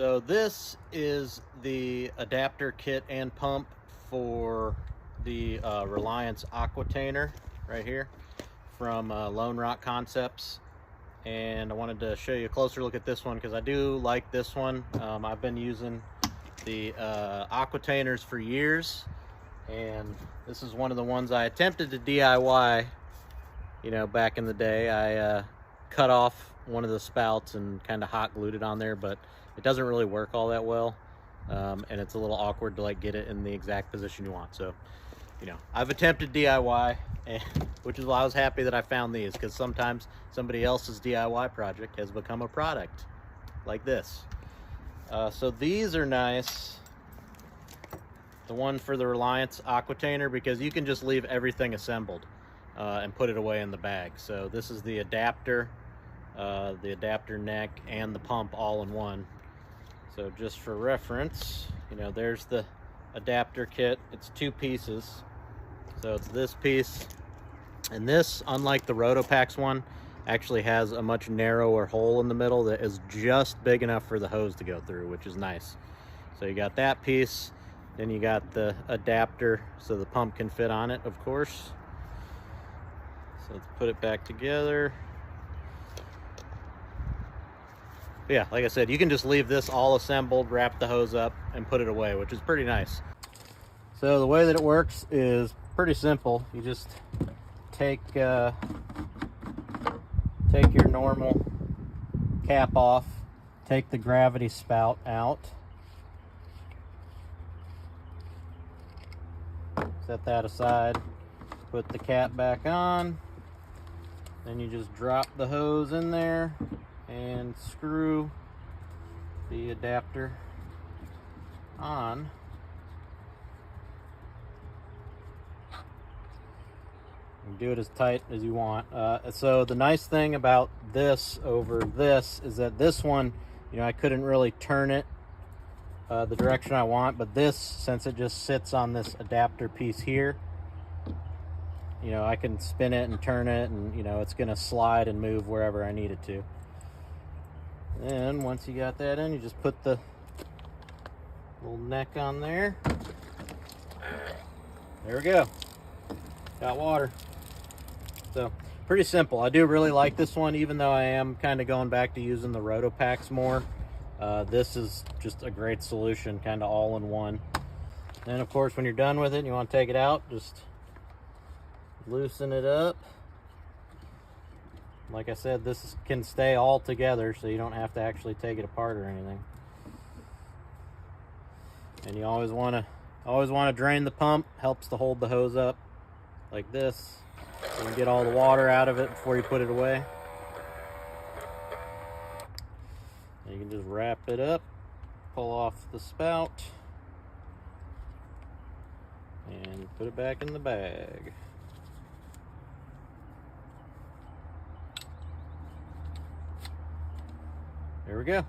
So this is the adapter kit and pump for the Reliance Aquatainer right here from Lone Rock Concepts. And I wanted to show you a closer look at this one because I do like this one. I've been using the Aquatainers for years, and this is one of the ones I attempted to DIY, back in the day. I cut off one of the spouts and kind of hot glued it on there, but it doesn't really work all that well, and it's a little awkward to get it in the exact position you want. So I've attempted DIY, which is why I was happy that I found these, because sometimes somebody else's DIY project has become a product like this. So these are nice, the one for the Reliance Aquatainer, because you can just leave everything assembled and put it away in the bag. So this is the adapter neck and the pump all in one. So just for reference, there's the adapter kit. It's 2 pieces. So it's this piece, and this, unlike the Rotopax one, actually has a much narrower hole in the middle that is just big enough for the hose to go through, which is nice. So you got that piece, then you got the adapter so the pump can fit on it, of course. So let's put it back together. But yeah, like I said, you can just leave this all assembled, wrap the hose up, and put it away, which is pretty nice. So the way that it works is pretty simple. You just take your normal cap off, take the gravity spout out, set that aside, put the cap back on, then you just drop the hose in there and screw the adapter on. Do it as tight as you want. So the nice thing about this over this is that this one, I couldn't really turn it the direction I want, but this, since it just sits on this adapter piece here, I can spin it and turn it, and it's gonna slide and move wherever I need it to. Then once you got that in, you just put the little neck on there. There we go. Got water. So pretty simple. I do really like this one, even though I am kind of going back to using the Rotopax more. This is just a great solution, kind of all in one. Then of course, when you're done with it and you want to take it out, just loosen it up. Like I said, this can stay all together, so you don't have to actually take it apart or anything. And you always want to drain the pump. Helps to hold the hose up like this. So you get all the water out of it before you put it away. And you can just wrap it up, pull off the spout, and put it back in the bag. There we go.